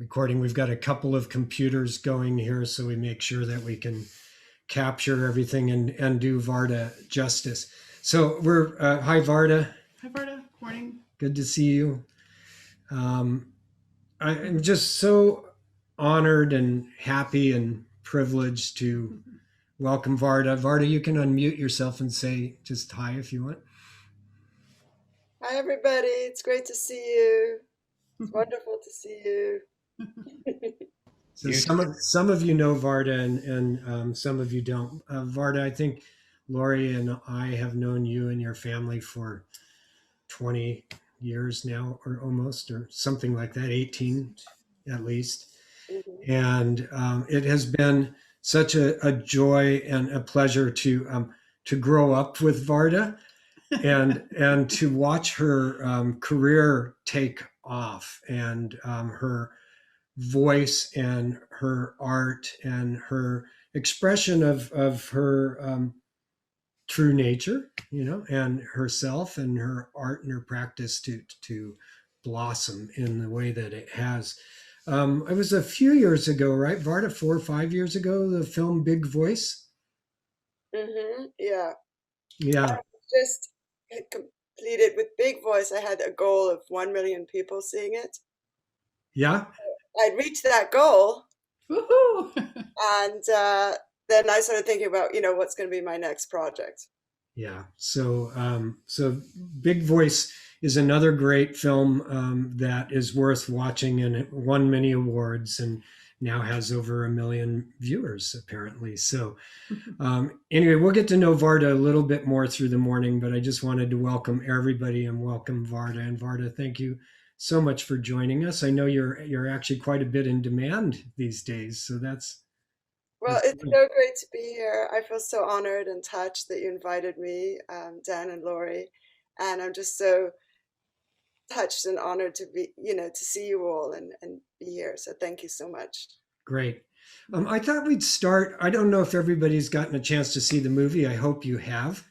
recording. We've got a couple of computers going here, so we make sure that we can capture everything and do Varda justice. So we're, hi Varda. Hi Varda, morning. Good to see you. I'm just so honored and happy and privileged to welcome Varda. Varda, you can unmute yourself and say just hi if you want. Hi, everybody. It's great to see you. It's wonderful to see you. So some of you know Varda and some of you don't. Varda, I think Lori and I have known you and your family for 20 years now, or almost, or something like that, 18 at least. Mm-hmm. And it has been such a joy and a pleasure to grow up with Varda and to watch her career take off, and her voice and her art and her expression of her true nature, and herself and her art and her practice to blossom in the way that it has. It was a few years ago, right, Varda? 4 or 5 years ago, the film Big Voice. Mm-hmm. Yeah. Yeah. I just completed with Big Voice. I had a goal of 1 million people seeing it. Yeah. I'd reached that goal. Woohoo! And then I started thinking about, what's going to be my next project. Yeah. So Big Voice is another great film that is worth watching, and it won many awards and now has over 1 million viewers, apparently. So anyway, we'll get to know Varda a little bit more through the morning, but I just wanted to welcome everybody and welcome Varda. And Varda, thank you so much for joining us. I know you're actually quite a bit in demand these days, so that's... Well, it's so great to be here. I feel so honored and touched that you invited me, Dan and Lori, and I'm just so touched and honored to be, to see you all and be here. So thank you so much. Great. I thought we'd start. I don't know if everybody's gotten a chance to see the movie. I hope you have.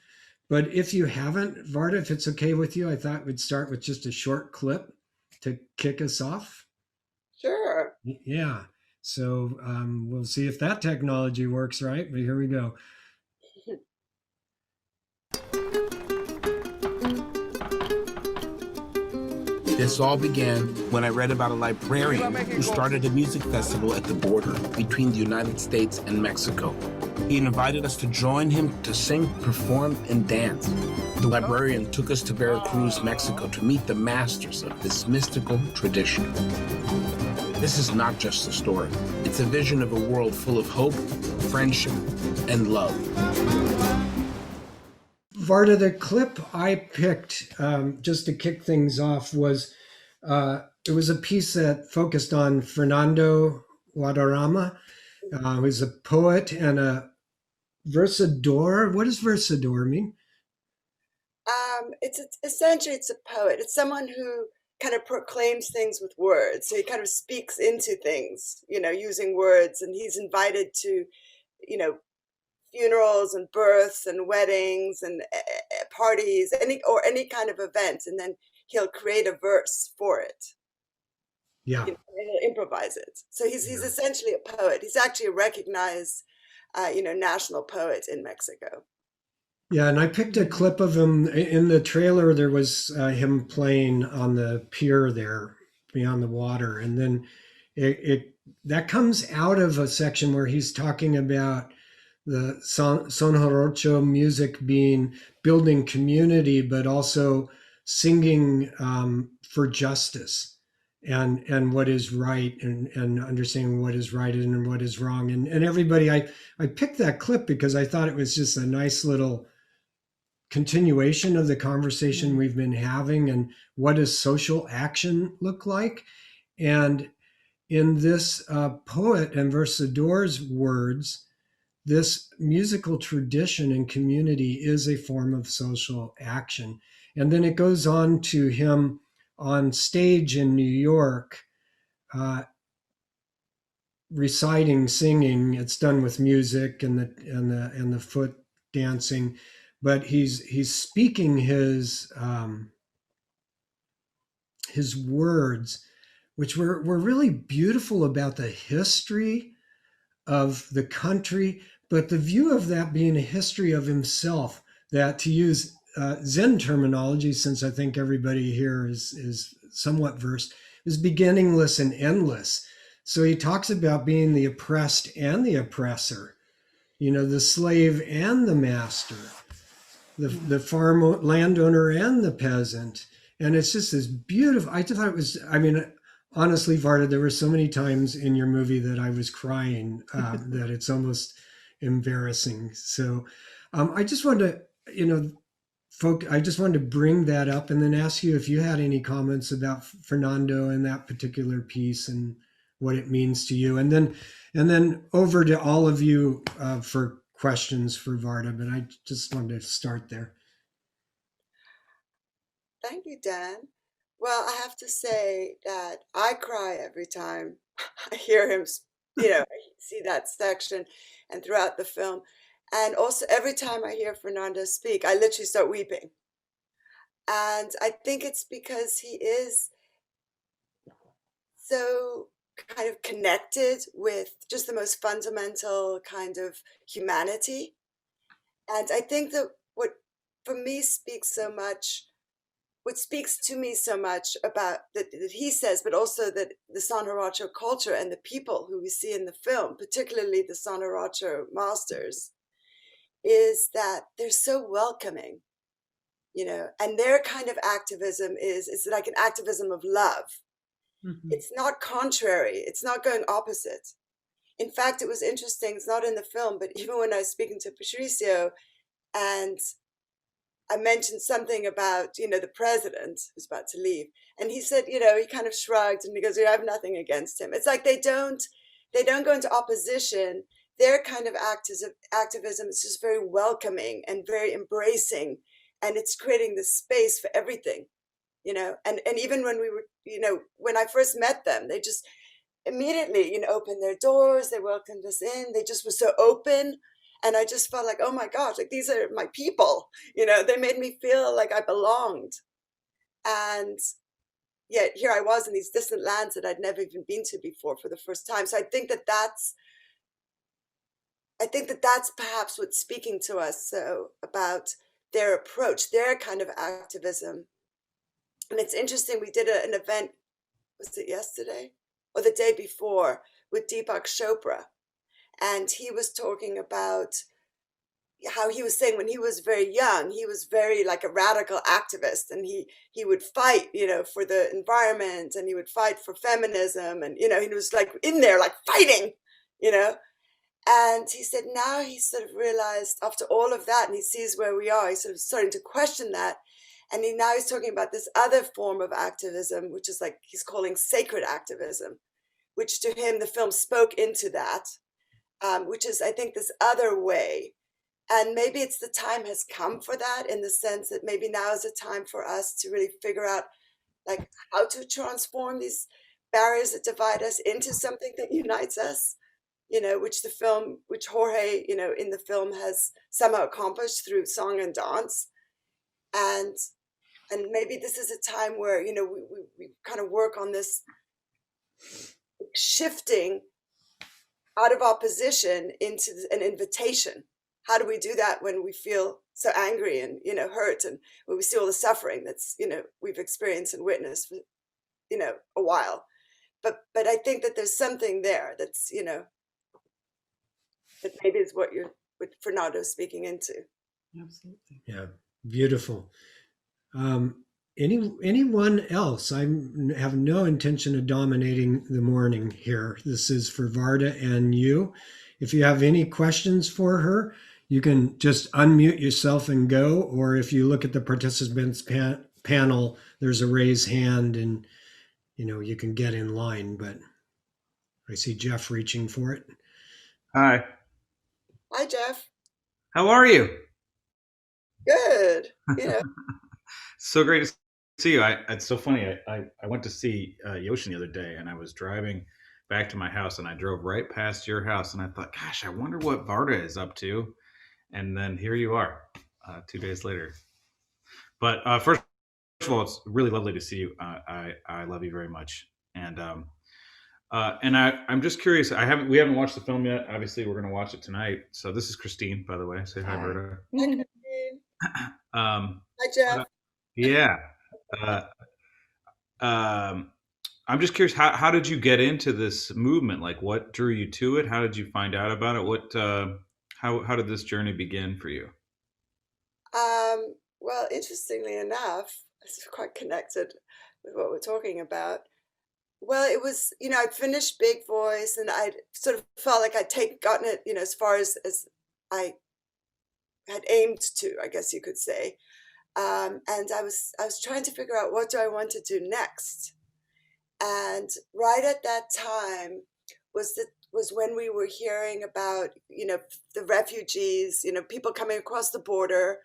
But if you haven't, Varda, if it's okay with you, I thought we'd start with just a short clip to kick us off. Sure. Yeah. So we'll see if that technology works, right? But here we go. This all began when I read about a librarian who started a music festival at the border between the United States and Mexico. He invited us to join him to sing, perform, and dance. The librarian took us to Veracruz, Mexico, to meet the masters of this mystical tradition. This is not just a story. It's a vision of a world full of hope, friendship, and love. Varda, the clip I picked just to kick things off was, it was a piece that focused on Fernando Guadarrama, who's a poet and a versador. What does versador mean? It's essentially, it's a poet. It's someone who kind of proclaims things with words. So he kind of speaks into things, using words. And he's invited to, funerals and births and weddings and parties, any kind of event. And then he'll create a verse for it. Yeah. He'll improvise it. So he's essentially a poet. He's actually a recognized, national poet in Mexico. Yeah, and I picked a clip of him in the trailer. There was him playing on the pier there beyond the water, and then that comes out of a section where he's talking about the son jarocho music being building community, but also singing for justice and what is right, and understanding what is right and what is wrong. And everybody, I picked that clip because I thought it was just a nice little continuation of the conversation we've been having, and what does social action look like. And in this poet and versador's words, this musical tradition and community is a form of social action. And then it goes on to him on stage in New York, reciting, singing. It's done with music and the foot dancing, but he's speaking his words which were really beautiful about the history of the country, but the view of that being a history of himself, that, to use Zen terminology, since I think everybody here is somewhat versed, is beginningless and endless. So he talks about being the oppressed and the oppressor, the slave and the master, the farm landowner and the peasant. And it's just this beautiful, I just thought it was, honestly, Varda, there were so many times in your movie that I was crying that it's almost embarrassing. So I just wanted to, I just wanted to bring that up and then ask you if you had any comments about Fernando and that particular piece and what it means to you. And then over to all of you for questions for Varda, but I just wanted to start there. Thank you, Dan. Well, I have to say that I cry every time I hear him, I see that section and throughout the film. And also every time I hear Fernando speak, I literally start weeping. And I think it's because he is so kind of connected with just the most fundamental kind of humanity. And I think that what for me speaks so much, what speaks to me so much about that he says, but also that the Sangha culture and the people who we see in the film, particularly the Sangha masters, is that they're so welcoming, and their kind of activism is like an activism of love. Mm-hmm. It's not contrary. It's not going opposite. In fact, it was interesting. It's not in the film, but even when I was speaking to Patricio and I mentioned something about, the president who's about to leave. And he said, he kind of shrugged and he goes, I have nothing against him. It's like they don't go into opposition. Their kind of activism is just very welcoming and very embracing. And it's creating this space for everything, and even when we were, when I first met them, they just immediately, opened their doors. They welcomed us in. They just were so open. And I just felt like, oh my gosh, like these are my people, they made me feel like I belonged. And yet here I was in these distant lands that I'd never even been to before for the first time. So I think that that's perhaps what's speaking to us so about their approach, their kind of activism. And it's interesting, we did an event, was it yesterday or the day before, with Deepak Chopra. And he was talking about how he was saying when he was very young, he was very like a radical activist, and he would fight, for the environment, and he would fight for feminism, and, he was like in there, like fighting, and he said now he sort of realized after all of that, and he sees where we are, he's sort of starting to question that. And now he's talking about this other form of activism, which is like he's calling sacred activism, which to him, the film spoke into that, which is, I think, this other way. And maybe it's the time has come for that, in the sense that maybe now is a time for us to really figure out like how to transform these barriers that divide us into something that unites us, which Jorge, in the film has somehow accomplished through song and dance. And maybe this is a time where, we kind of work on this shifting out of opposition into an invitation. How do we do that when we feel so angry and, hurt, and when we see all the suffering that's, we've experienced and witnessed for, a while. But I think that there's something there that's, that maybe is what Fernando's speaking into. Absolutely. Yeah, beautiful. Anyone else? I have no intention of dominating the morning here. This is for Varda and you. If you have any questions for her, you can just unmute yourself and go. Or if you look at the participants panel, there's a raise hand, and you can get in line. But I see Jeff reaching for it. Hi. Hi, Jeff. How are you? Good. So great to see you. It's so funny. I went to see Yoshin the other day, and I was driving back to my house, and I drove right past your house, and I thought, gosh, I wonder what Varda is up to. And then here you are, 2 days later. But first of all, it's really lovely to see you. I love you very much. And I'm just curious. We haven't watched the film yet. Obviously, we're going to watch it tonight. So this is Christine, by the way. Say hi, Verda. Hi, Christine. Hi, Jeff. Yeah. Uh, I'm just curious. How did you get into this movement? Like, what drew you to it? How did you find out about it? How did this journey begin for you? Well, interestingly enough, it's quite connected with what we're talking about. Well, it was, I'd finished Big Voice and I sort of felt like gotten it, as far as I had aimed to, I guess you could say. And I was trying to figure out, what do I want to do next? And right at that time was when we were hearing about, the refugees, people coming across the border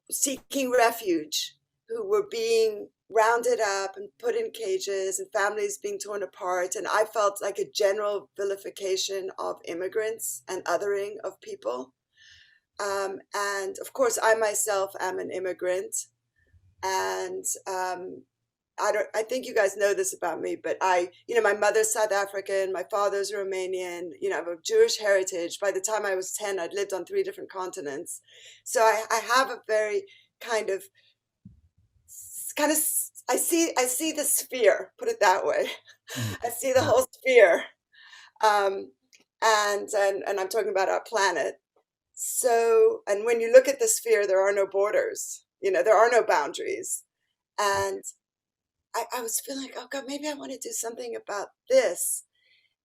seeking refuge, who were being rounded up and put in cages and families being torn apart. And I felt like a general vilification of immigrants and othering of people. And of course, I myself am an immigrant. And I think you guys know this about me, but my mother's South African, my father's Romanian, I have a Jewish heritage. By the time I was 10, I'd lived on 3 different continents. So I have a very kind of, I see the sphere, put it that way. I see the whole sphere. And I'm talking about our planet. So, and when you look at the sphere, there are no borders, there are no boundaries. And I was feeling like, oh God, maybe I want to do something about this.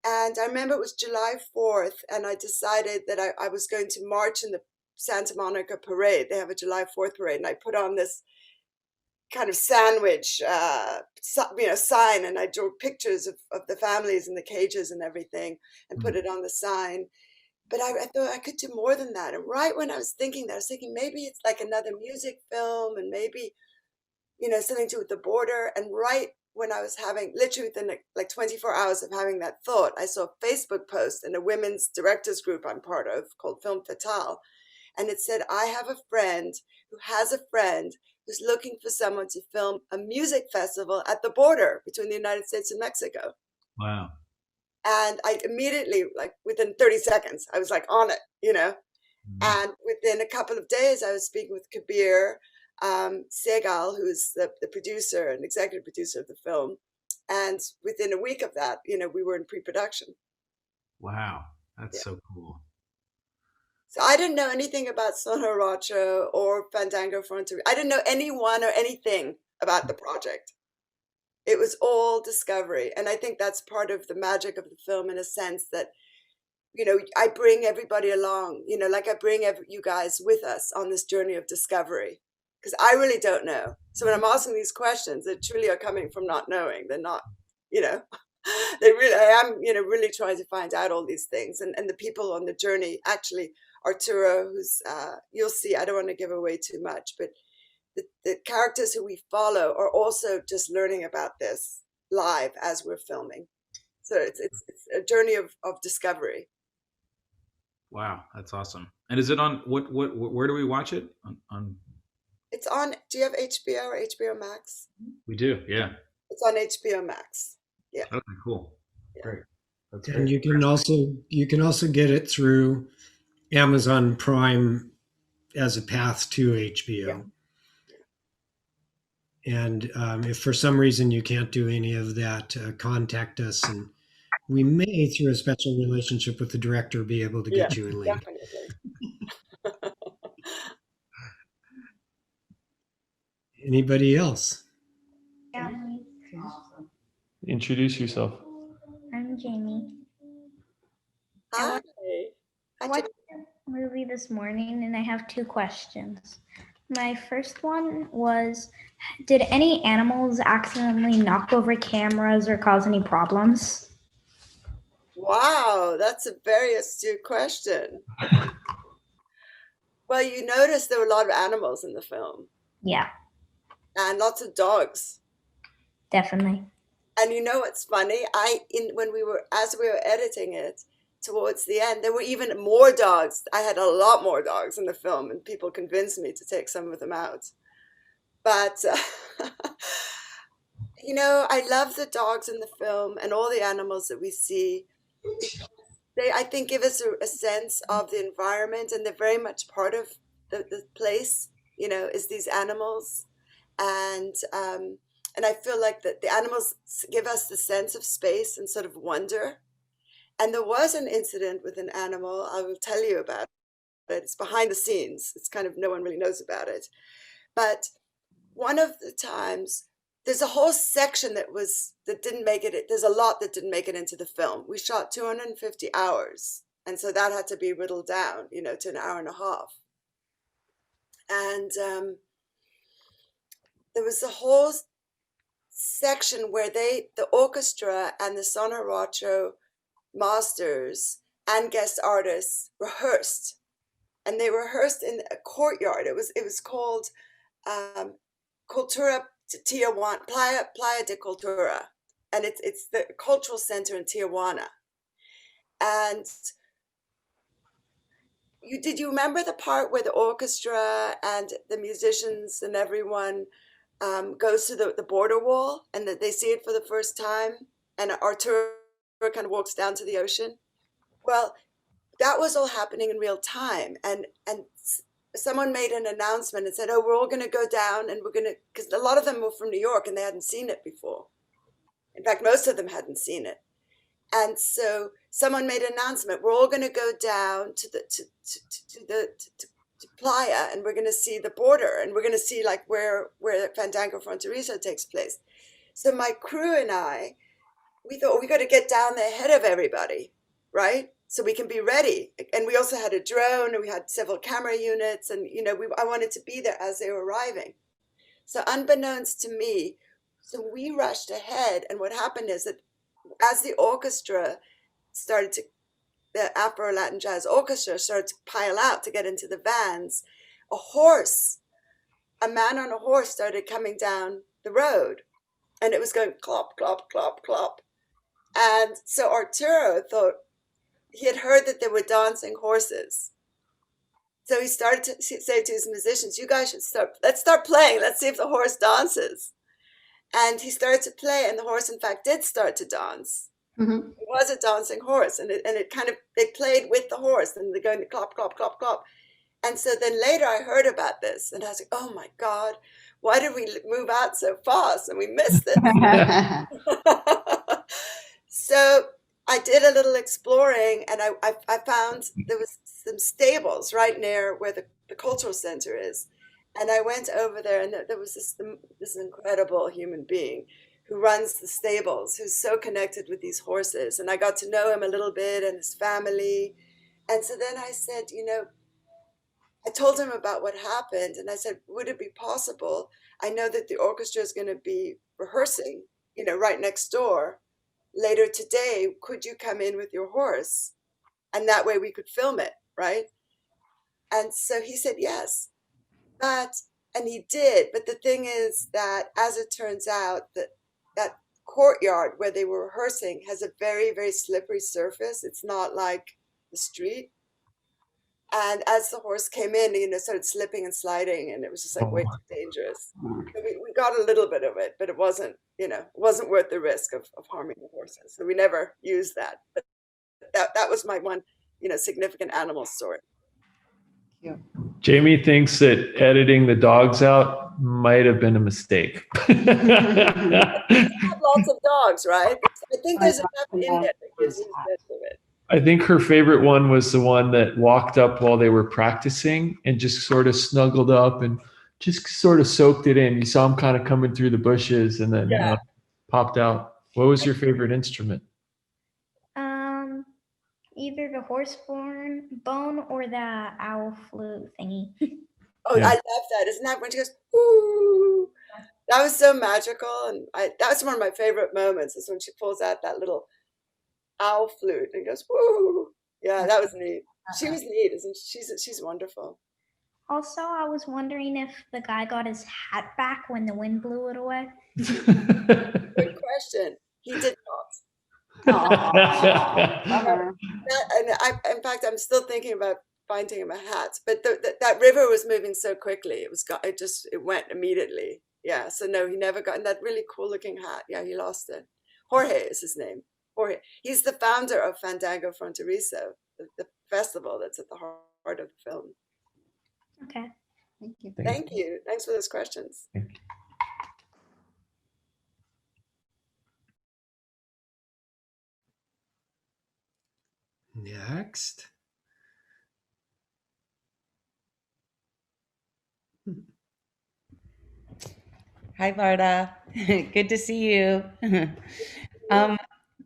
And I remember it was July 4th, and I decided that I was going to march in the Santa Monica parade. They have a July 4th parade, and I put on this kind of sandwich, sign, and I drew pictures of the families in the cages and everything, and put it on the sign. But I thought I could do more than that. And right when I was thinking that, I was thinking maybe it's like another music film, and maybe, something to do with the border. And right when I was having, literally within like 24 hours of having that thought, I saw a Facebook post in a women's directors group I'm part of called Film Fatale. And it said, I have a friend who has a friend who's looking for someone to film a music festival at the border between the United States and Mexico. Wow. And I immediately, like within 30 seconds, I was like on it, And within a couple of days, I was speaking with Kabir Segal, who's the producer and executive producer of the film. And within a week of that, we were in pre-production. Wow. That's so cool. So I didn't know anything about Sono Rocha or Fandango Frontier. I didn't know anyone or anything about the project. It was all discovery. And I think that's part of the magic of the film, in a sense that, I bring everybody along, like I bring you guys with us on this journey of discovery, because I really don't know. So when I'm asking these questions, they truly are coming from not knowing. They're not, I am, really trying to find out all these things. And the people on the journey, actually, Arturo, who's, you'll see, I don't want to give away too much, but the characters who we follow are also just learning about this live as we're filming. So it's a journey of discovery. Wow, that's awesome. And is it on where do we watch it? On It's on, do you have HBO or HBO Max? We do, yeah. It's on HBO Max. Yeah. Okay, cool. Yeah. Great. That's and great. You can also get it through Amazon Prime as a path to HBO. Yeah. And if for some reason you can't do any of that, contact us, and we may, through a special relationship with the director, be able to get you a link. Definitely. Anybody else? Yeah. Introduce yourself. I'm Jamie. Hi. I watched the movie this morning, and I have 2 questions. My first one was, did any animals accidentally knock over cameras or cause any problems? Wow, that's a very astute question. Well, you notice there were a lot of animals in the film. Yeah. And lots of dogs. Definitely. And you know what's funny? As we were editing it, towards the end, there were even more dogs. I had a lot more dogs in the film, and people convinced me to take some of them out. But You know, I love the dogs in the film and all the animals that we see. They, I think, give us a sense of the environment, and they're very much part of the place. You know, is these animals, and I feel like that the animals give us the sense of space and sort of wonder. And there was an incident with an animal I will tell you about it. It's behind the scenes. It's kind of no one really knows about it. But one of the times, there's a whole section that didn't make it. There's a lot that didn't make it into the film. We shot 250 hours, and so that had to be whittled down, you know, to an hour and a half. And there was a whole section where the orchestra and the Sonaracho masters and guest artists rehearsed, and they rehearsed in a courtyard. It was called Cultura Tijuana, Playa de Cultura, and it's the cultural center in Tijuana. And did you remember the part where the orchestra and the musicians and everyone goes to the border wall, and that they see it for the first time, and Arturo kind of walks down to the ocean? Well, that was all happening in real time, and someone made an announcement and said, "Oh, we're all going to go down, and we're going to," because a lot of them were from New York and they hadn't seen it before. In fact, most of them hadn't seen it. And so someone made an announcement: we're all going to go down to Playa, and we're going to see the border, and we're going to see like where Fandango Fronterizo takes place. So my crew and I, we thought we got to get down there ahead of everybody, right? So we can be ready. And we also had a drone, and we had several camera units, and you know, I wanted to be there as they were arriving. So unbeknownst to me, so we rushed ahead, and what happened is that as the orchestra started to, the Afro-Latin Jazz Orchestra started to pile out to get into the vans, a man on a horse started coming down the road, and it was going clop, clop, clop, clop. And so Arturo thought, he had heard that there were dancing horses. So he started to say to his musicians, "You guys should let's start playing. Let's see if the horse dances." And he started to play, and the horse, in fact, did start to dance. Mm-hmm. It was a dancing horse, and it kind of, they played with the horse, and they're going to clop, clop, clop, clop. And so then later I heard about this, and I was like, "Oh my God, why did we move out so fast and we missed it?" So I did a little exploring, and I found there was some stables right near where the cultural center is. And I went over there, and there was this incredible human being who runs the stables, who's so connected with these horses. And I got to know him a little bit and his family. And so then I said, you know, I told him about what happened, and I said, would it be possible? I know that the orchestra is going to be rehearsing, you know, right next door later today. Could you come in with your horse? And that way we could film it, right? And so he said yes. And he did. But the thing is that, as it turns out, that courtyard where they were rehearsing has a very, very slippery surface. It's not like the street. And as the horse came in, you know, started slipping and sliding, and it was just like way too dangerous. So we got a little bit of it, but it wasn't, you know, it wasn't worth the risk of harming the horses. So we never used that. But that was my one, you know, significant animal story. Yeah. Jamie thinks that editing the dogs out might have been a mistake. Lots of dogs, right? I think there's enough in it that gives you a sense of it. I think her favorite one was the one that walked up while they were practicing and just sort of snuggled up and just sort of soaked it in. You saw him kind of coming through the bushes and then popped out. What was your favorite instrument? Either the horse bone or the owl flute thingy. Oh, yeah. I love that. Isn't that when she goes, "Ooh"? That was so magical. And that's one of my favorite moments, is when she pulls out that little owl flute and goes, "Woo." Yeah, that was neat. She was neat, isn't she? She's wonderful. Also, I was wondering if the guy got his hat back when the wind blew it away. Good question. He did not. In fact, I'm still thinking about finding him a hat. But that river was moving so quickly; it went immediately. Yeah, so no, he never got in that really cool looking hat. Yeah, he lost it. Jorge is his name. Jorge. He's the founder of Fandango Fronterizo, the festival that's at the heart of the film. Okay. Thank you. Thank you. Thanks for those questions. Next. Hi, Varda. Good to see you.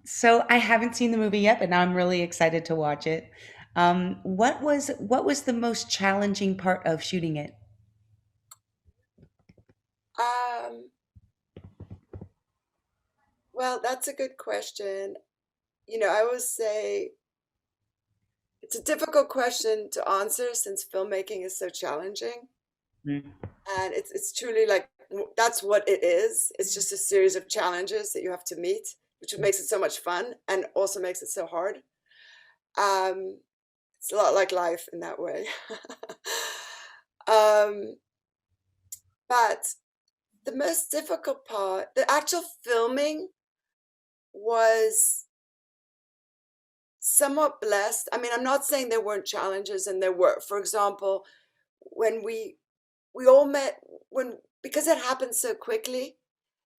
So I haven't seen the movie yet, but now I'm really excited to watch it. What was the most challenging part of shooting it? Well, that's a good question. You know, I always say it's a difficult question to answer since filmmaking is so challenging. And it's truly like that's what it is. It's just a series of challenges that you have to meet, which makes it so much fun and also makes it so hard. It's a lot like life in that way. But the most difficult part, the actual filming was somewhat blessed. I mean, I'm not saying there weren't challenges, and there were. For example, when we all met, because it happened so quickly,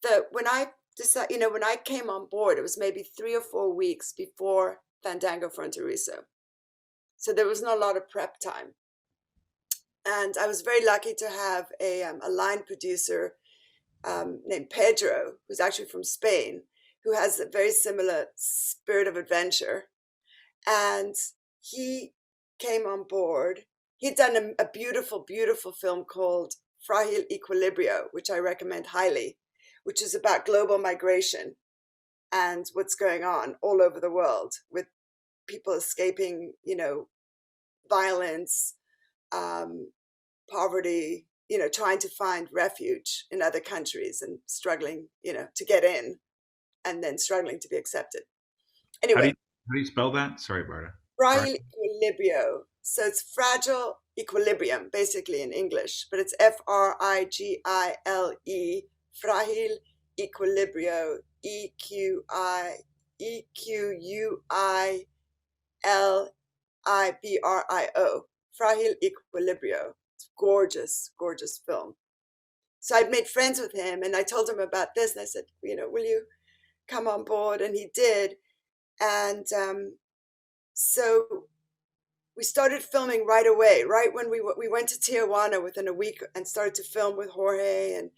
that when I decided, you know, when I came on board, it was maybe 3 or 4 weeks before Fandango Fronterizo. So there was not a lot of prep time. And I was very lucky to have a line producer named Pedro, who's actually from Spain, who has a very similar spirit of adventure. And he came on board. He'd done a beautiful, beautiful film called Fragile Equilibrio, which I recommend highly, which is about global migration and what's going on all over the world with people escaping, you know, violence, poverty, you know, trying to find refuge in other countries and struggling, you know, to get in and then struggling to be accepted. Anyway. How do you spell that? Sorry, Barda. Fragile Equilibrio. So it's fragile equilibrium, basically in English, but it's Frigile, Fragile Equilibrio, Equuilibrio, Fragile Equilibrio. It's gorgeous, gorgeous film. So I'd made friends with him, and I told him about this, and I said, you know, will you come on board? And he did. And so we started filming right away, right when we went to Tijuana within a week and started to film with Jorge.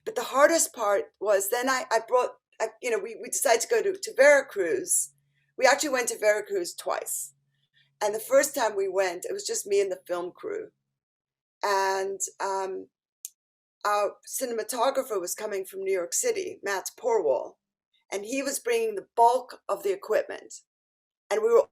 But the hardest part was then we decided to go to Veracruz. We actually went to Veracruz twice. And the first time we went, it was just me and the film crew. And our cinematographer was coming from New York City, Matt Porwall, and he was bringing the bulk of the equipment. And we were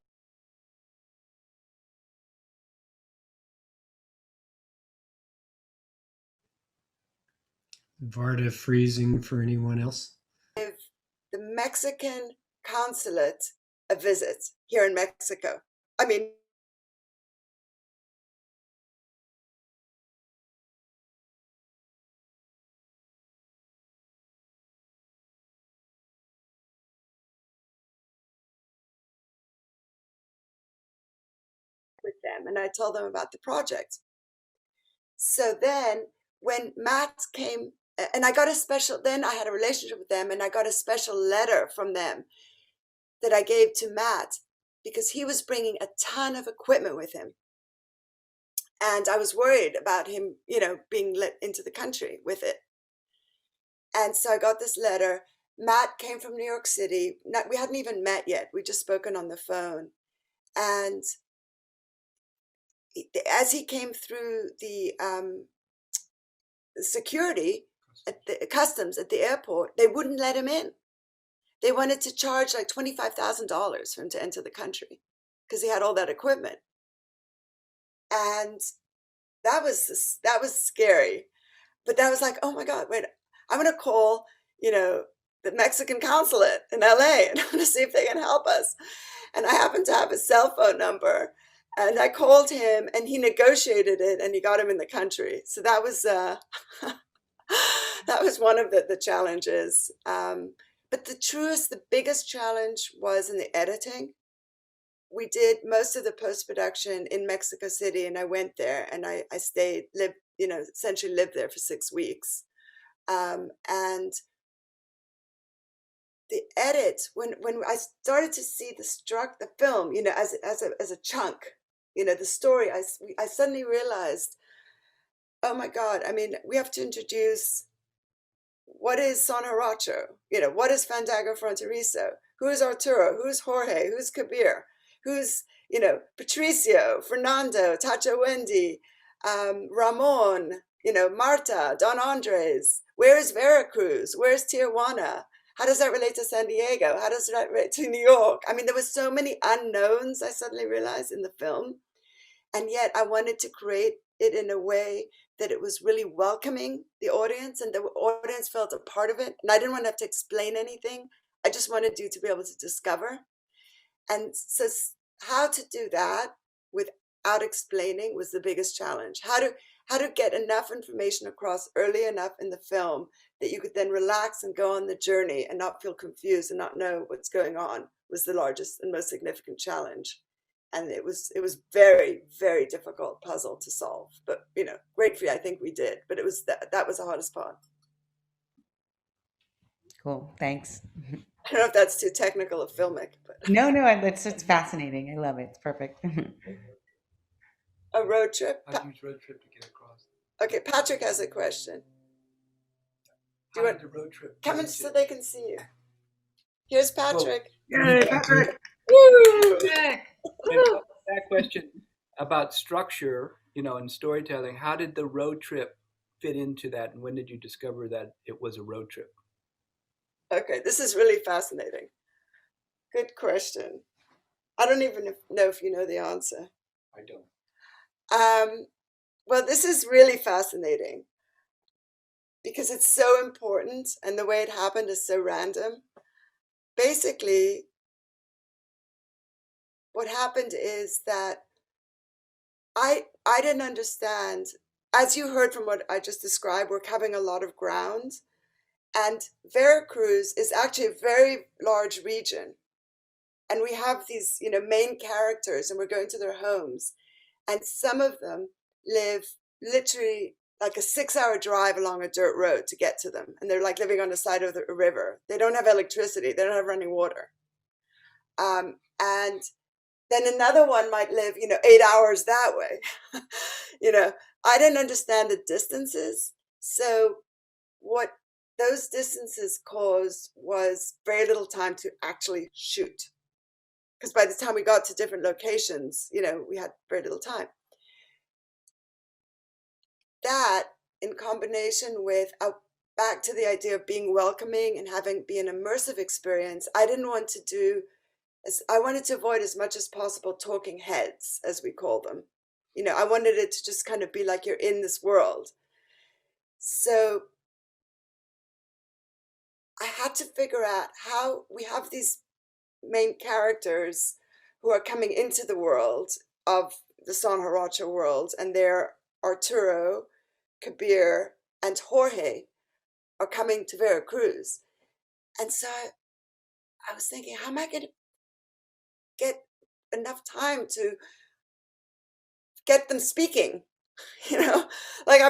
Varda freezing for anyone else? give the Mexican consulate a visit here in Mexico. I mean, with them, and I told them about the project. So then when Matt came, and I got a special, then I had a relationship with them, and I got a special letter from them that I gave to Matt because he was bringing a ton of equipment with him. And I was worried about him, you know, being let into the country with it. And so I got this letter. Matt came from New York City. We hadn't even met yet. We'd just spoken on the phone. And as he came through the security at the customs at the airport, they wouldn't let him in. They wanted to charge like $25,000 for him to enter the country because he had all that equipment. And that was scary. But that was like, oh my God, wait, I'm going to call, you know, the Mexican consulate in LA and I'm going to see if they can help us. And I happened to have his cell phone number. And I called him and he negotiated it and he got him in the country. So that was that was one of the challenges. But the biggest challenge was in the editing. We did most of the post-production in Mexico City, and I went there and I essentially lived there for 6 weeks. And the edit, when I started to see the film, as a chunk, the story, I suddenly realized, oh my God, I mean, we have to introduce what is Son Horacio, what is Fandango Fronterizo, who is Arturo, who's Jorge, who's Kabir, who's, Patricio, Fernando, Tacho Wendy, Ramon, Marta, Don Andres, where is Veracruz, where's Tijuana? How does that relate to San Diego? How does that relate to New York? I mean, there were so many unknowns, I suddenly realized, in the film. And yet I wanted to create it in a way that it was really welcoming the audience, and the audience felt a part of it. And I didn't want to have to explain anything. I just wanted you to be able to discover. And so how to do that without explaining was the biggest challenge. How to get enough information across early enough in the film that you could then relax and go on the journey and not feel confused and not know what's going on was the largest and most significant challenge. And it was very, very difficult puzzle to solve. But, gratefully, I think we did. But it was that was the hardest part. Cool. Thanks. I don't know if that's too technical of filmic, but No, it's fascinating. I love it. It's perfect. a road trip. How do you use road trip to get across? Okay, Patrick has a question. How did the road trip Come in so they can see you. Here's Patrick. Yay, Patrick. Woo! And that question about structure, and storytelling, how did the road trip fit into that, and when did you discover that it was a road trip? Okay, this is really fascinating. Good question. I don't even know if you know the answer. I don't. Well, this is really fascinating because it's so important, and the way it happened is so random. Basically, what happened is that I didn't understand, as you heard from what I just described, we're covering a lot of ground, and Veracruz is actually a very large region, and we have these main characters, and we're going to their homes, and some of them live literally like a 6-hour drive along a dirt road to get to them, and they're like living on the side of a river. They don't have electricity, they don't have running water, and then another one might live 8 hours that way. I didn't understand the distances, so what those distances caused was very little time to actually shoot, because by the time we got to different locations, we had very little time. That, in combination with back to the idea of being welcoming and be an immersive experience, I wanted to avoid as much as possible talking heads, as we call them. I wanted it to just kind of be like you're in this world. So I had to figure out how we have these main characters who are coming into the world of the San Horacio world, and they're Arturo, Kabir, and Jorge are coming to Veracruz. And so I was thinking, how am I going to get enough time to get them speaking? Like I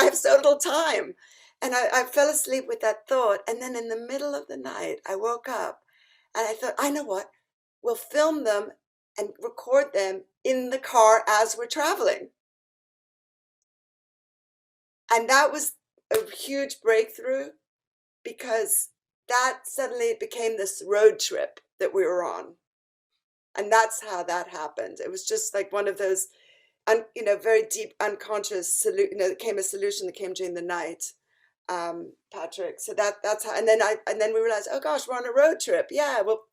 have so little time. And I fell asleep with that thought. And then in the middle of the night, I woke up and I thought, I know what, we'll film them and record them in the car as we're traveling. And that was a huge breakthrough, because that suddenly became this road trip that we were on. And that's how that happened. It was just like one of those, very deep unconscious solution. It came a solution that came during the night, Patrick. So that's how. And then we realized, oh gosh, we're on a road trip. Yeah, we'll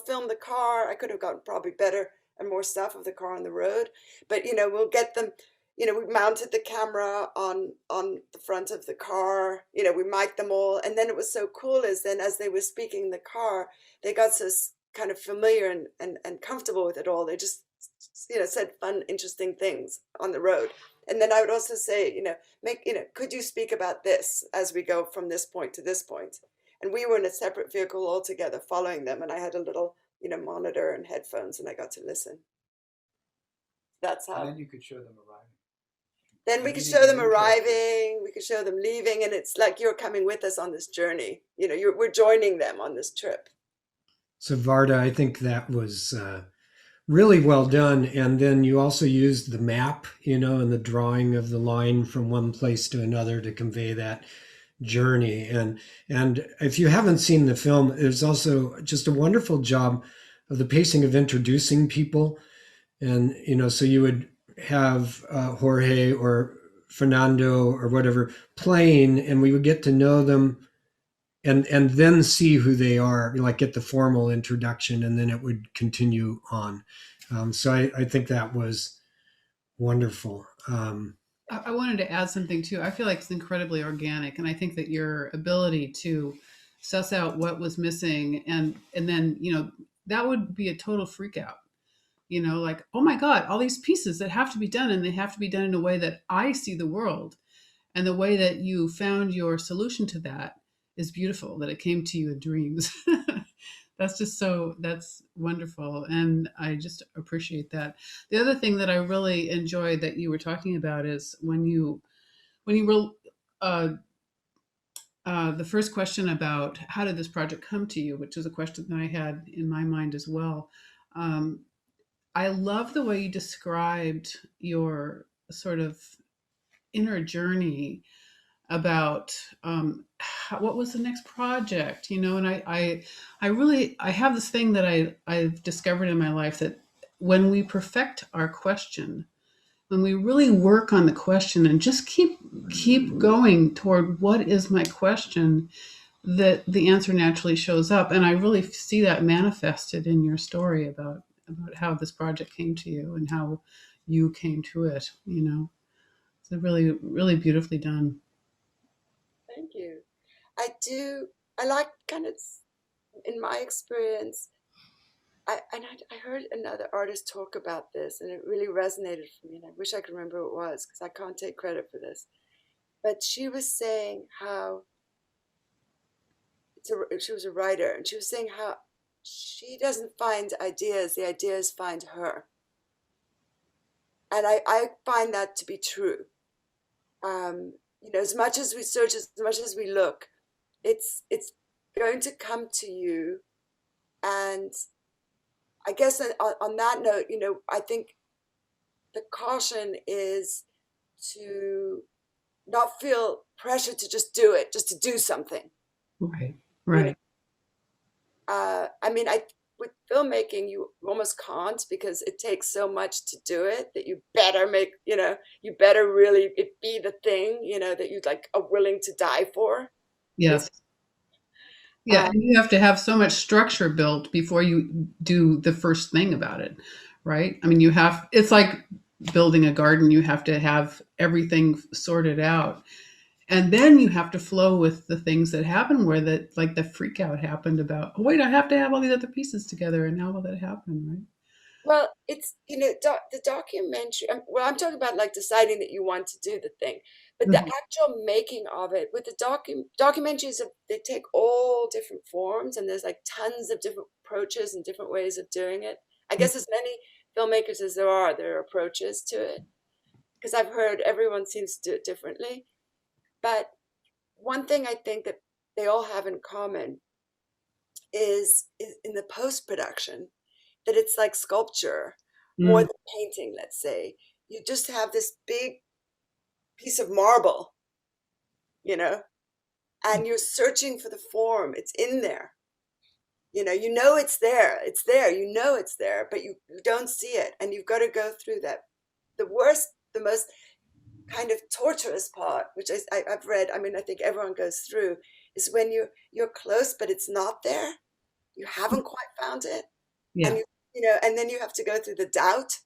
film the car. I could have gotten probably better and more stuff of the car on the road, but we'll get them. We mounted the camera on the front of the car. We mic'd them all, and then it was so cool is then as they were speaking in the car, they got so kind of familiar and comfortable with it all. They just said fun, interesting things on the road, And then I would also say, could you speak about this as we go from this point to this point? And we were in a separate vehicle altogether following them. And I had a little, monitor and headphones, and I got to listen. That's And how. then you could show them arriving. Then we And could meeting show them new characters. arriving, we could show them leaving, and it's like you're coming with us on this journey. We're joining them on this trip. So Varda, I think that was really well done. And then you also used the map, and the drawing of the line from one place to another to convey that journey. And if you haven't seen the film, there's also just a wonderful job of the pacing of introducing people. And, so you would have Jorge or Fernando or whatever playing, and we would get to know them and then see who they are, like get the formal introduction, and then it would continue on. So I think that was wonderful. I wanted to add something too. I feel like it's incredibly organic, and I think that your ability to suss out what was missing, and then that would be a total freak out. Like, oh my God, all these pieces that have to be done, and they have to be done in a way that I see the world, and the way that you found your solution to that is beautiful. That it came to you in dreams. That's wonderful. And I just appreciate that. The other thing that I really enjoyed that you were talking about is when you were, the first question about how did this project come to you, which is a question that I had in my mind as well. I love the way you described your sort of inner journey about what was the next project, and I have this thing that I've discovered in my life, that when we perfect our question, when we really work on the question and just keep going toward what is my question, that the answer naturally shows up. And I really see that manifested in your story about how this project came to you and how you came to it. It's really, really beautifully done. Thank you. I like kind of, in my experience, I heard another artist talk about this, and it really resonated for me, and I wish I could remember who it was, because I can't take credit for this. But she was saying how, she was a writer, and she was saying how she doesn't find ideas, the ideas find her. And I find that to be true. As much as we search, as much as we look, it's going to come to you. And I guess on that note, I think the caution is to not feel pressure to just do it, just to do something. Right. With filmmaking, you almost can't, because it takes so much to do it that you better make, you better really it be the thing, that you like are willing to die for. Yes. Yeah, and you have to have so much structure built before you do the first thing about it, right? I mean, it's like building a garden. You have to have everything sorted out. And then you have to flow with the things that happen, where like the freak out happened about, oh, wait, I have to have all these other pieces together. And how will that happen, right? Well, it's, the documentary, I'm talking about like deciding that you want to do the thing, but the actual making of it with the documentaries, they take all different forms, and there's like tons of different approaches and different ways of doing it. I guess as many filmmakers as there are approaches to it, because I've heard everyone seems to do it differently. But one thing I think that they all have in common is in the post-production, that it's like sculpture more than painting, let's say. You just have this big piece of marble, and you're searching for the form. It's in there. It's there. It's there. It's there, but you don't see it. And you've got to go through that. The most kind of torturous part, which I've read, I think everyone goes through, is when you're close, but it's not there. You haven't quite found it. Yeah. And and then you have to go through the doubt.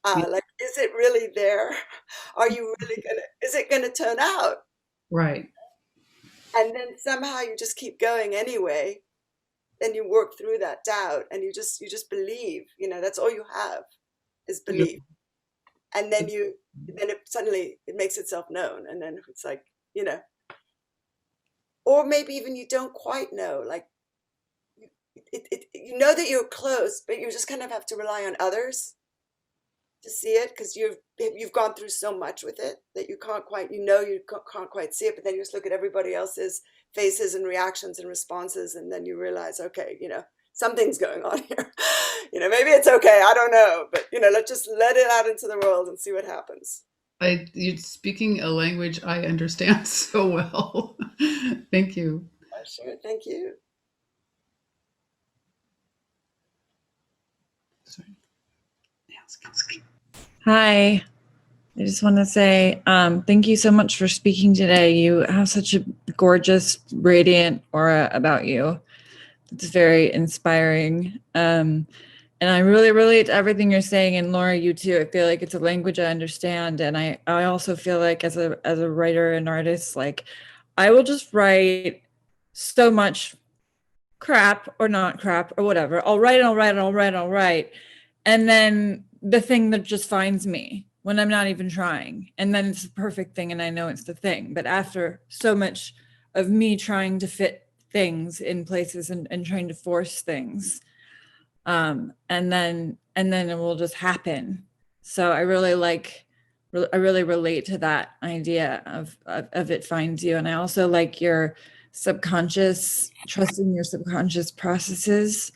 Like, is it really there? Is it gonna turn out? Right. And then somehow you just keep going anyway. Then you work through that doubt, and you just believe, that's all you have is belief. and then it makes itself known, and then it's like, or maybe even you don't quite know, like you know that you're close, but you just kind of have to rely on others to see it, because you've gone through so much with it that you can't quite see it, but then you just look at everybody else's faces and reactions and responses, and then you realize, okay, something's going on here. Maybe it's okay, I don't know, but let's just let it out into the world and see what happens. You're speaking a language I understand so well. Thank you. Sure, thank you. Sorry. Hi. I just want to say thank you so much for speaking today. You have such a gorgeous, radiant aura about you. It's very inspiring. And I really relate to everything you're saying. And Laura, you too. I feel like it's a language I understand. And I also feel like as a writer and artist, like I will just write so much crap or not crap or whatever. I'll write. And then the thing that just finds me when I'm not even trying. And then it's the perfect thing and I know it's the thing. But after so much of me trying to fit things in places and trying to force things, and then it will just happen. So I really relate to that idea of it finds you. And I also like your trusting your subconscious processes,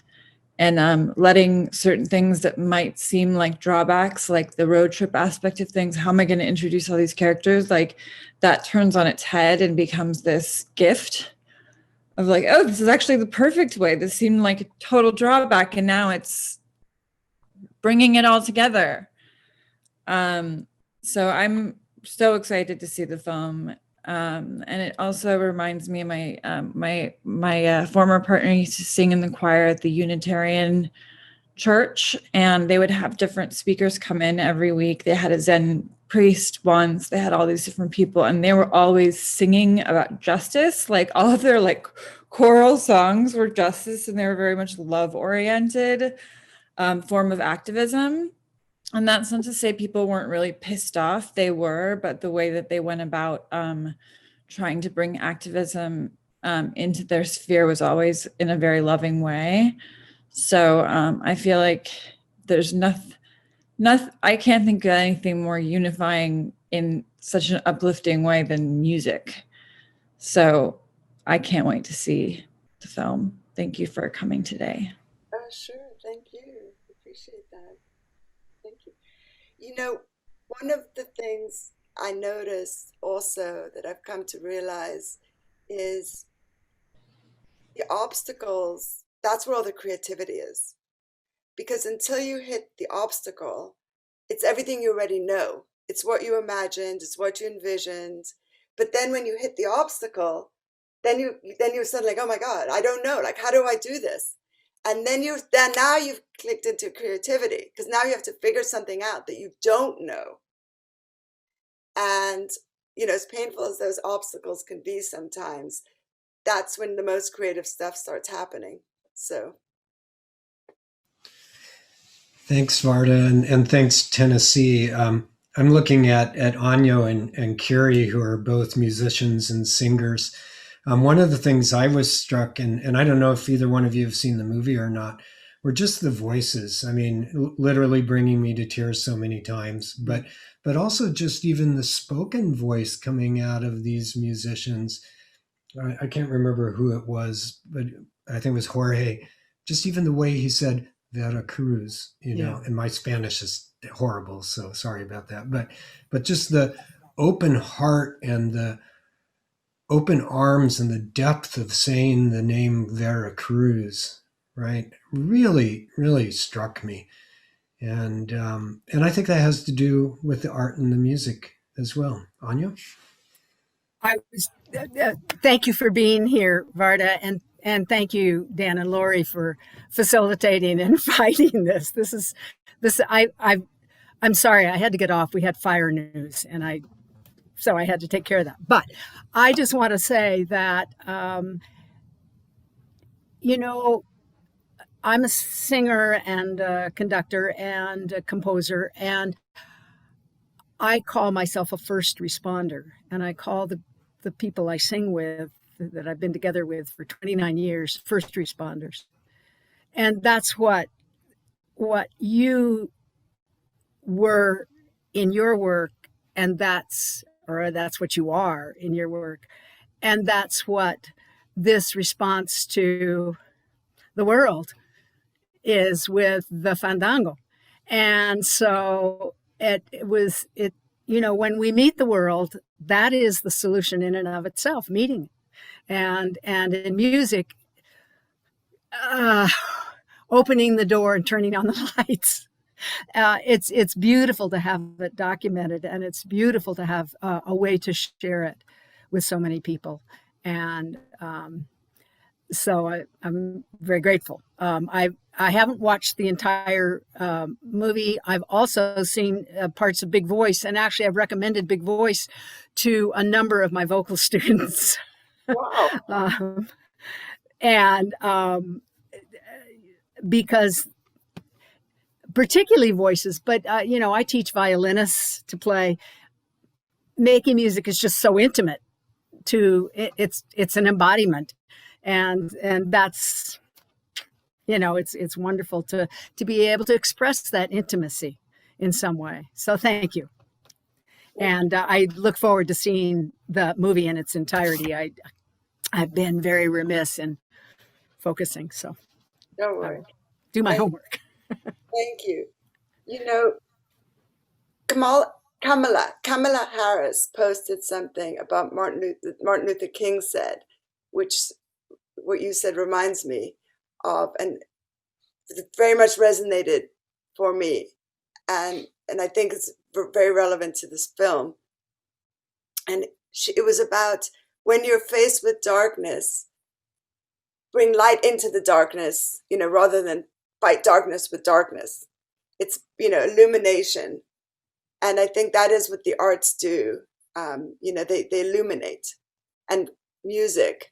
and letting certain things that might seem like drawbacks, like the road trip aspect of things, how am I going to introduce all these characters, like that turns on its head and becomes this gift of like, oh, this is actually the perfect way. This seemed like a total drawback, and now it's bringing it all together. So I'm so excited to see the film. And it also reminds me of my former partner used to sing in the choir at the Unitarian church, and they would have different speakers come in every week. They had a Zen priest once, they had all these different people, and they were always singing about justice. Like all of their like choral songs were justice, and they were very much love oriented form of activism. And that's not to say people weren't really pissed off, they were, but the way that they went about trying to bring activism into their sphere was always in a very loving way. So I feel like there's nothing, I can't think of anything more unifying in such an uplifting way than music. So I can't wait to see the film. Thank you for coming today. Oh, sure. Thank you. Appreciate that. Thank you. One of the things I noticed also that I've come to realize is the obstacles, that's where all the creativity is. Because until you hit the obstacle, it's everything you already know. It's what you imagined, it's what you envisioned. But then when you hit the obstacle, then you're suddenly like, oh my God, I don't know. Like, how do I do this? And then now you've clicked into creativity, because now you have to figure something out that you don't know. And, as painful as those obstacles can be sometimes, that's when the most creative stuff starts happening. So. Thanks, Varda, and thanks, Tennessee. I'm looking at Anyo and Kiri, who are both musicians and singers. One of the things I was struck, and I don't know if either one of you have seen the movie or not, were just the voices. I mean, literally bringing me to tears so many times, but also just even the spoken voice coming out of these musicians. I can't remember who it was, but I think it was Jorge. Just even the way he said Veracruz, and my Spanish is horrible, so sorry about that. But just the open heart and the open arms and the depth of saying the name Veracruz, right, really, really struck me. And I think that has to do with the art and the music as well. Anya? Thank you for being here, Varda, and thank you, Dan and Lori, for facilitating and fighting this. I'm sorry, I had to get off. We had fire news, so I had to take care of that. But I just want to say that, I'm a singer and a conductor and a composer, and I call myself a first responder, and I call the people I sing with, that I've been together with for 29 years, first responders. And that's what you were in your work, and that's what you are in your work. And that's what this response to the world is with the Fandango. And so when we meet the world, that is the solution in and of itself, meeting. And in music, opening the door and turning on the lights. It's beautiful to have it documented, and it's beautiful to have a way to share it with so many people. And so I'm very grateful. I haven't watched the entire movie. I've also seen parts of Big Voice, and actually I've recommended Big Voice to a number of my vocal students. Wow. Because particularly voices, but I teach violinists to play. Making music is just so intimate. It's an embodiment, and that's it's wonderful to be able to express that intimacy in some way. So thank you, and I look forward to seeing the movie in its entirety. I've been very remiss in focusing, so Don't worry. Do my homework. Thank you. Kamala Harris posted something about Martin Luther King said, which what you said reminds me of, and it very much resonated for me, and I think it's very relevant to this film. And it was about, when you're faced with darkness, bring light into the darkness, rather than fight darkness with darkness. It's illumination. And I think that is what the arts do. They illuminate, and music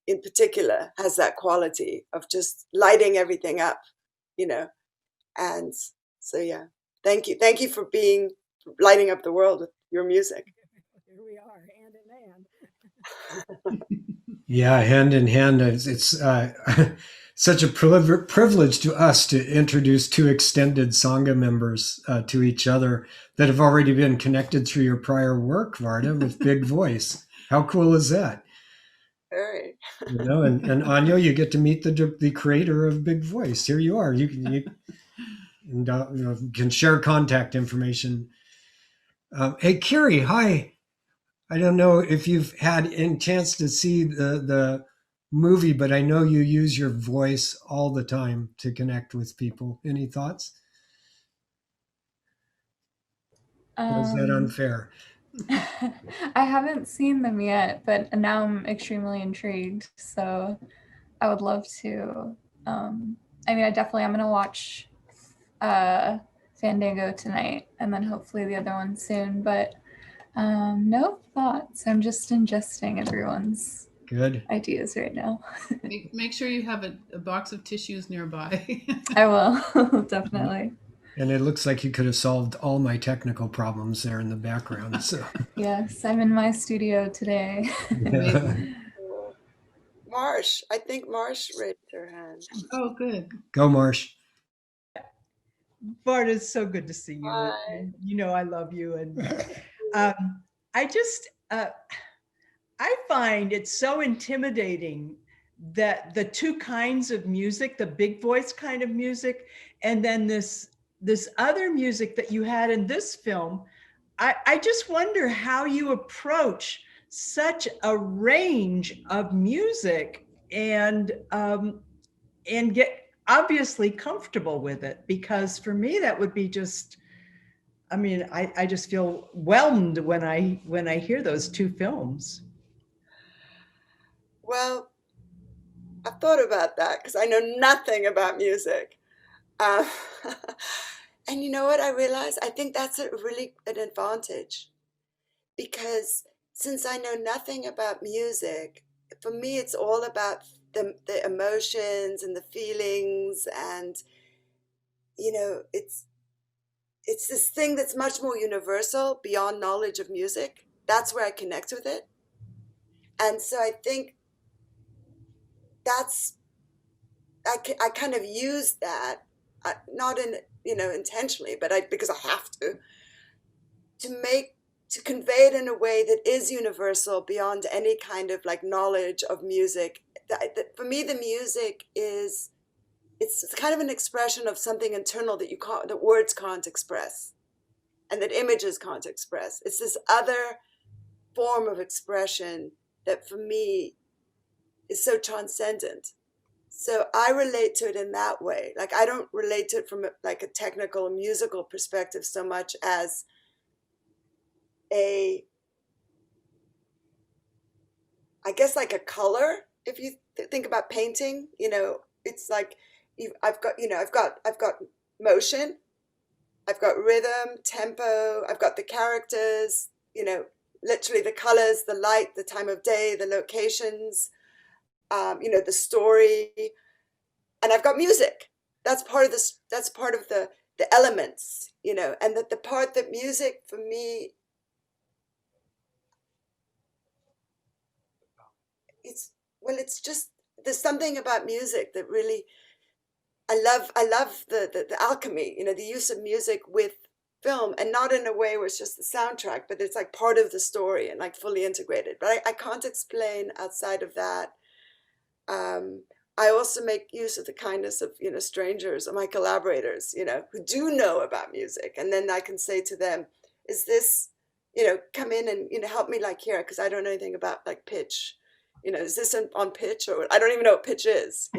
in particular has that quality of just lighting everything up, and so thank you for lighting up the world with your music. Here we are, hand in hand. Yeah, hand in hand. It's such a privilege to us to introduce two extended sangha members to each other that have already been connected through your prior work, Varda, with Big Voice. How cool is that? Very. And Anyo, you get to meet the creator of Big Voice. Here you are. You can share contact information. Hey, Kiri, hi. I don't know if you've had a chance to see the movie, but I know you use your voice all the time to connect with people. Any thoughts? Or is that unfair? I haven't seen them yet, but now I'm extremely intrigued. So I would love to. I definitely am going to watch Fandango tonight, and then hopefully the other one soon. But no thoughts. I'm just ingesting everyone's good ideas right now. Make sure you have a box of tissues nearby. I will, definitely. And it looks like you could have solved all my technical problems there in the background. So yes, I'm in my studio today. Marsh, I think Marsh raised her hand. Oh, good. Go, Marsh. Bart, it's so good to see you. Hi. And I love you. And I find it so intimidating that the two kinds of music, the big voice kind of music, and then this other music that you had in this film, I just wonder how you approach such a range of music and get obviously comfortable with it, because for me that would be just, I just feel whelmed when I hear those two films. Well, I've thought about that because I know nothing about music. And you know what I realized? I think that's really an advantage, because since I know nothing about music, for me it's all about the emotions and the feelings, and it's this thing that's much more universal beyond knowledge of music. That's where I connect with it. And so I think that's, I kind of use that, not in, intentionally, but because I have to convey it in a way that is universal beyond any kind of like knowledge of music. That for me, the music it's kind of an expression of something internal that words can't express and that images can't express. It's this other form of expression that for me is so transcendent. So I relate to it in that way. Like I don't relate to it from like a technical musical perspective so much as I guess like a color. If you think about painting, it's like I've got motion, I've got rhythm, tempo, I've got the characters, literally the colors, the light, the time of day, the locations, the story, and I've got music. That's part of this. That's part of the elements, and that the part that music for me, it's just, there's something about music that really, I love the alchemy, the use of music with film, and not in a way where it's just the soundtrack, but it's like part of the story and like fully integrated. But I can't explain outside of that. I also make use of the kindness of, strangers or my collaborators, who do know about music. And then I can say to them, is this, come in and, help me like here, because I don't know anything about like pitch. Is this on pitch, or I don't even know what pitch is,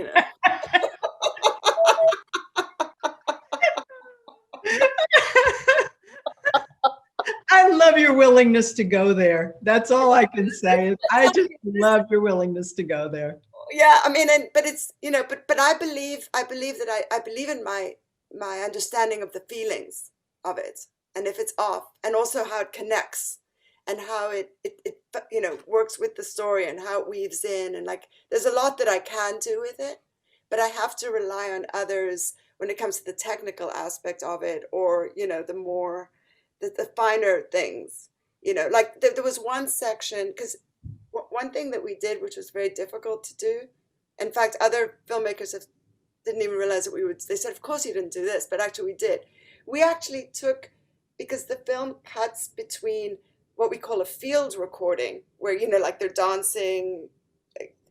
I love your willingness to go there. That's all I can say. I just love your willingness to go there. Yeah, I mean, but it's, but I believe that I believe in my understanding of the feelings of it, and if it's off, and also how it connects, and how it works with the story, and how it weaves in, and like there's a lot that I can do with it, but I have to rely on others when it comes to the technical aspect of it, or the more the finer things, like there was one section, because one thing that we did, which was very difficult to do, in fact, other filmmakers didn't even realize that they said, of course you didn't do this, but actually we did. We actually took, because the film cuts between what we call a field recording, where, like they're dancing.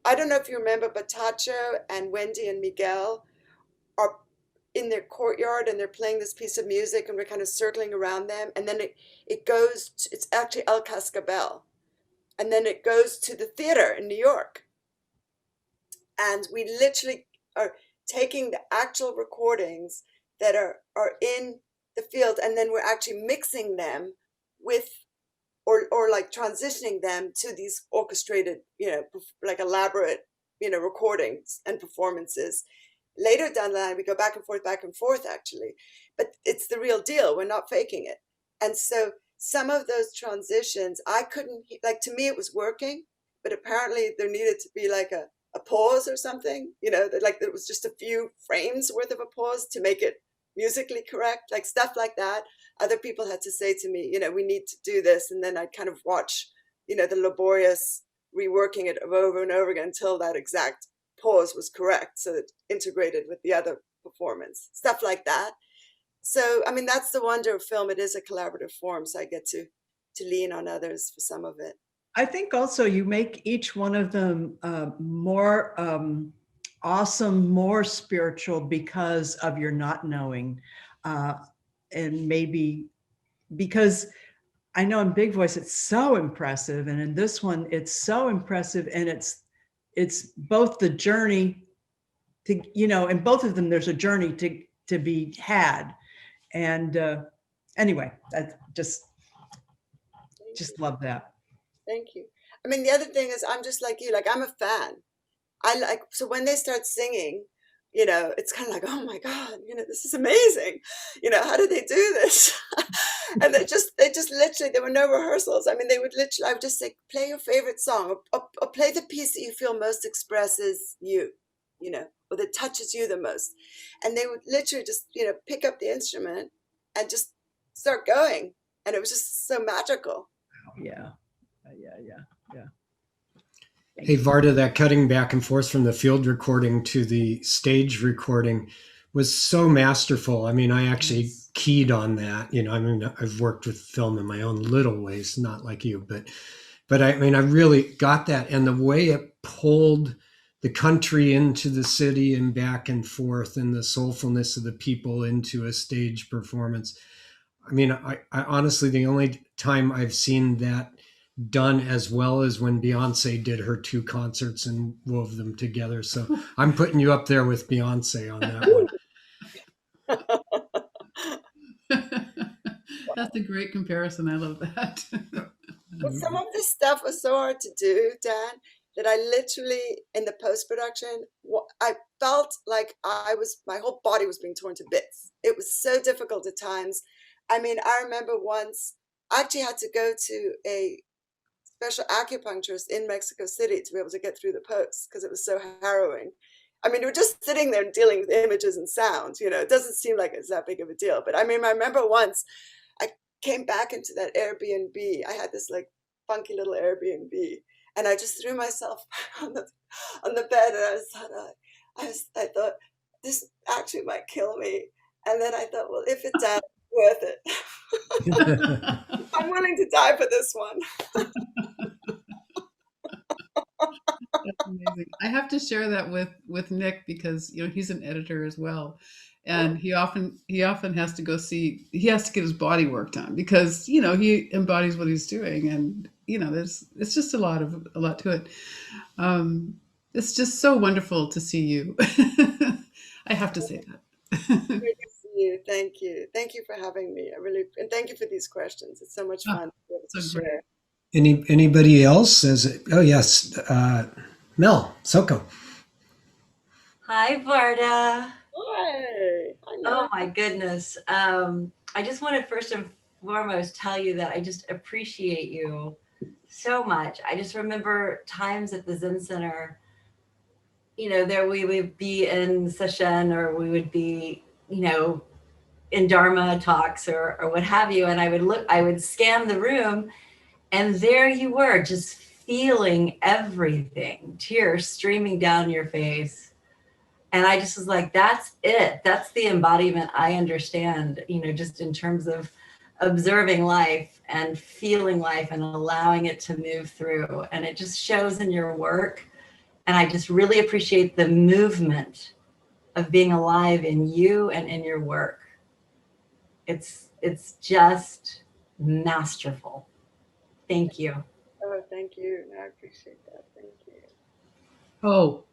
I don't know if you remember, but Tacho and Wendy and Miguel are in their courtyard and they're playing this piece of music and we're kind of circling around them. And then it goes, it's actually El Cascabel. And then it goes to the theater in New York. And we literally are taking the actual recordings that are in the field, and then we're actually mixing them with, or like transitioning them to these orchestrated, like elaborate, recordings and performances. Later down the line, we go back and forth, actually. But it's the real deal. We're not faking it. And so some of those transitions, I couldn't, like, to me it was working, but apparently there needed to be like a pause or something, like there was just a few frames worth of a pause to make it musically correct, like stuff like that. Other people had to say to me, we need to do this. And then I'd kind of watch, the laborious reworking it over and over again until that exact pause was correct, so that integrated with the other performance, stuff like that. So, I mean, that's the wonder of film. It is a collaborative form, so I get to lean on others for some of it. I think also you make each one of them more awesome, more spiritual because of your not knowing. And maybe because I know in Big Voice, it's so impressive. And in this one, it's so impressive. And it's both the journey to, in both of them, there's a journey to be had. And anyway, I just love that. Thank you. I mean, the other thing is I'm just like you, like I'm a fan. So when they start singing, it's kind of like, oh my God, this is amazing. How did they do this? And they just literally, there were no rehearsals. I mean, I would just say, play your favorite song, or play the piece that you feel most expresses you, or that touches you the most. And they would literally just, pick up the instrument and just start going. And it was just so magical. Yeah. Hey, Varda, that cutting back and forth from the field recording to the stage recording was so masterful. I mean, I actually keyed on that. You know, I mean, I've worked with film in my own little ways, not like you, but I mean, I really got that. And the way it pulled the country into the city and back and forth, and the soulfulness of the people into a stage performance. I mean, I honestly, the only time I've seen that done as well as when Beyonce did her 2 concerts and wove them together. So I'm putting you up there with Beyonce on that one. That's a great comparison. I love that. But some of this stuff was so hard to do, Dan, that I literally, in the post-production, I felt like my whole body was being torn to bits. It was so difficult at times. I mean, I remember once I actually had to go to a special acupuncturist in Mexico City to be able to get through the post because it was so harrowing. I mean, we're just sitting there dealing with images and sounds, you know, it doesn't seem like it's that big of a deal. But I mean, I remember once I came back into that Airbnb. I had this like funky little Airbnb, and I just threw myself on the bed, and I thought, this actually might kill me. And then I thought, well, if it dies, worth it. I'm willing to die for this one. That's amazing. I have to share that with Nick because, you know, he's an editor as well. And he often has to he has to get his body worked on because, you know, he embodies what he's doing. And, you know, it's just a lot to it. It's just so wonderful to see you. I have to say that. Great to see you. Thank you. Thank you for having me. And thank you for these questions. It's so much fun to be able to share. Anybody else? Oh, yes. Mel Soko. Hi, Varda. Hi. Oh, my goodness. I just want to first and foremost tell you that I just appreciate you so much. I just remember times at the Zen Center, you know, we would be in session or we would be, you know, in Dharma talks or what have you. And I would scan the room and there you were just feeling everything, tears streaming down your face. And I just was like, that's it. That's the embodiment I understand, you know, just in terms of observing life and feeling life and allowing it to move through. And it just shows in your work. And I just really appreciate the movement of being alive in you and in your work. It's just masterful. Thank you. Oh, thank you. I appreciate that. Thank you. Oh.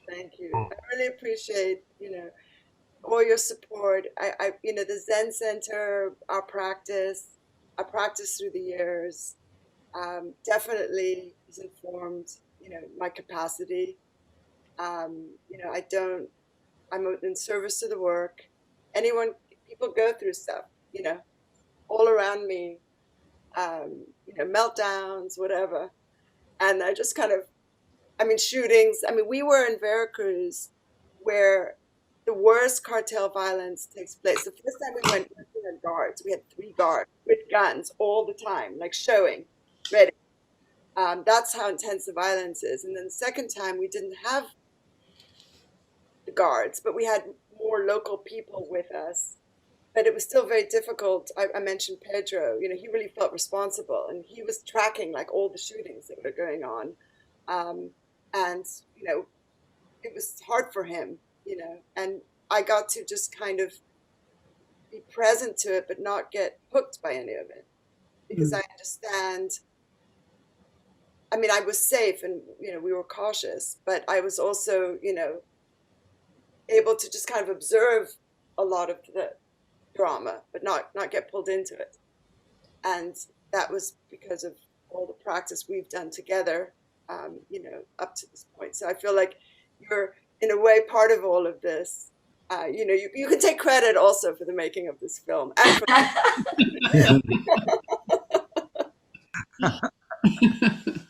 Thank you. I really appreciate, you know, all your support. I you know, the Zen Center, our practice through the years, definitely has informed, you know, my capacity. You know, I'm in service to the work. People go through stuff, you know, all around me, you know, meltdowns, whatever. And I just kind of, I mean, shootings. I mean, we were in Veracruz where the worst cartel violence takes place. The first time we went, we had guards. We had 3 guards with guns all the time, like showing, ready. That's how intense the violence is. And then the second time we didn't have the guards, but we had more local people with us. But it was still very difficult. I mentioned Pedro, you know, he really felt responsible and he was tracking like all the shootings that were going on. And, you know, it was hard for him, you know, and I got to just kind of be present to it, but not get hooked by any of it because I understand. I mean, I was safe and, you know, we were cautious, but I was also, you know, able to just kind of observe a lot of the drama, but not get pulled into it. And that was because of all the practice we've done together, you know, up to this point. So I feel like you're in a way part of all of this. You know, you can take credit also for the making of this film. And for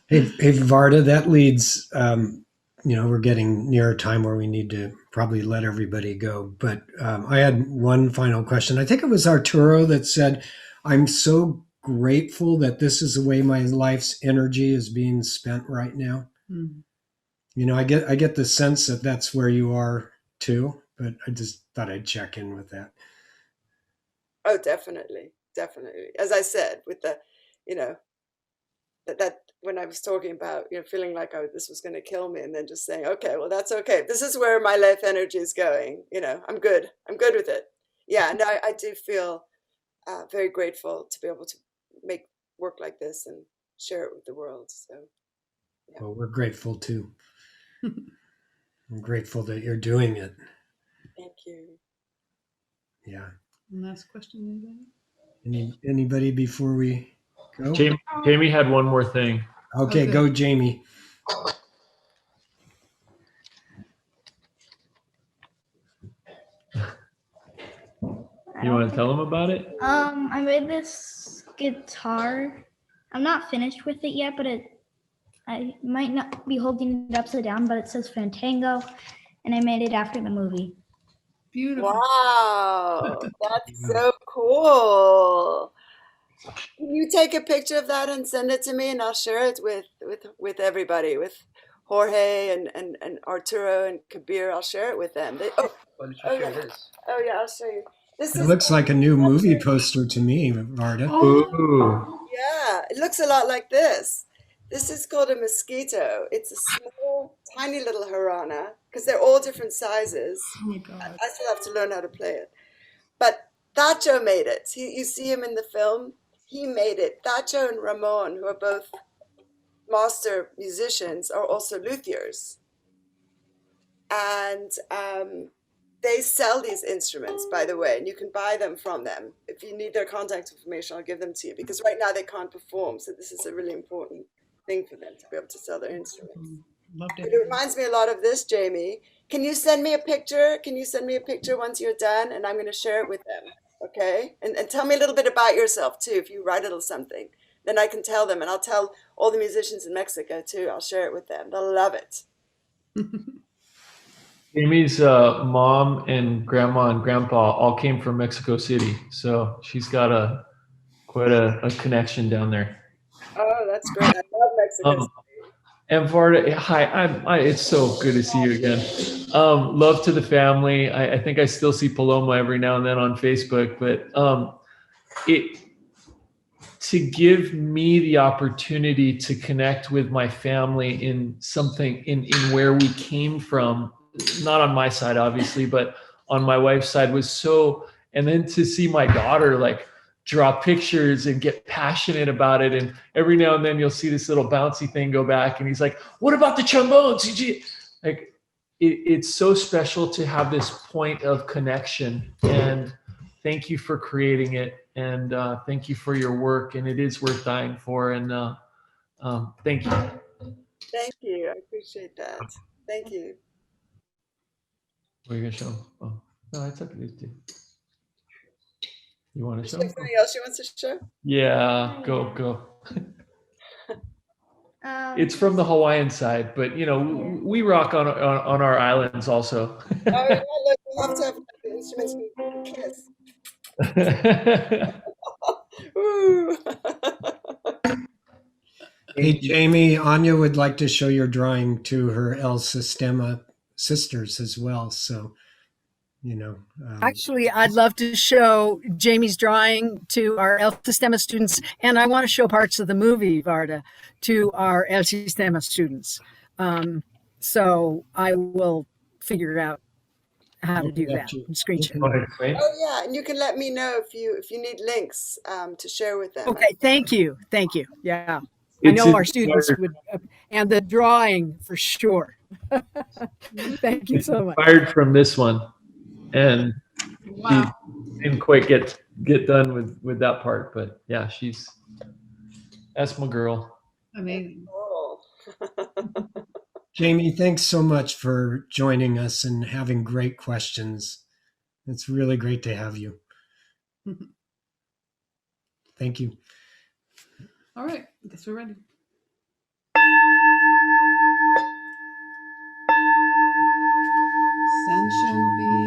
Hey, Varda, that leads, you know, we're getting near a time where we need to probably let everybody go. But I had one final question. I think it was Arturo that said, "I'm so grateful that this is the way my life's energy is being spent right now." Mm. You know, I get the sense that that's where you are too. But I just thought I'd check in with that. Oh, definitely, definitely. As I said, with the, you know, that when I was talking about, you know, feeling like this was going to kill me, and then just saying, okay, well, that's okay. This is where my life energy is going. You know, I'm good. I'm good with it. Yeah, and I do feel very grateful to be able to make work like this and share it with the world. So, yeah. Well, we're grateful too. I'm grateful that you're doing it. Thank you. Yeah. Last question, anybody? Anybody before we go? Jamie had one more thing. Okay, go, Jamie. You want to tell them about it? I made this guitar. I'm not finished with it yet, but I might not be holding it upside down, but it says Fandango, and I made it after the movie. Beautiful. Wow, that's so cool. Can you take a picture of that and send it to me, and I'll share it with everybody, with Jorge and Arturo and Kabir. I'll share it with them. Why don't you share this? Oh yeah, I'll show you. This It is looks like a new movie poster to me, Varda. Ooh. yeah, it looks a lot like this. This is called a mosquito. It's a small, tiny little harana because they're all different sizes. Oh my God. I still have to learn how to play it. But Tacho made it. You see him in the film. He made it. Tacho and Ramon, who are both master musicians, are also luthiers. And they sell these instruments, by the way, and you can buy them from them. If you need their contact information, I'll give them to you, because right now they can't perform. So this is a really important thing for them to be able to sell their instruments. Loved But it reminds me a lot of this, Jamie. Can you send me a picture? Can you send me a picture once you're done? And I'm going to share it with them. Okay? And tell me a little bit about yourself too. If you write a little something, then I can tell them, and I'll tell all the musicians in Mexico too. I'll share it with them. They'll love it. Amy's mom and grandma and grandpa all came from Mexico City, so she's got quite a connection down there. Oh, that's great. I love Mexico City. And Varda, hi, it's so good to see you again. Love to the family. I think I still see Paloma every now and then on Facebook, but to give me the opportunity to connect with my family in something in where we came from, not on my side, obviously, but on my wife's side was so, and then to see my daughter like draw pictures and get passionate about it. And every now and then you'll see this little bouncy thing go back and he's like, what about the trombones? Like it's so special to have this point of connection, and thank you for creating it. And thank you for your work, and it is worth dying for. And thank you. Thank you. I appreciate that. Thank you. What are you gonna show? Oh, no, it's okay. You want to show? Something else you want to show? Yeah, go. It's from the Hawaiian side, but you know we rock on our islands also. Oh yeah, look, we'll have to have the instruments we kiss. Hey, Jamie, Anya would like to show your drawing to her El Sistema sisters as well. So, you know. Actually, I'd love to show Jamie's drawing to our El Sistema students, and I want to show parts of the movie, Varda, to our El Sistema students. So I will figure out how to do that and screenshot. Oh yeah, and you can let me know if you need links to share with them. Okay, thank you. Yeah, I know our students would, and the drawing for sure. Thank you so much. Inspired from this one, and she didn't quite get done with that part, but yeah, that's my girl. Amazing. Jamie, thanks so much for joining us and having great questions. It's really great to have you. Thank you. All right, I guess we're ready. Send intention be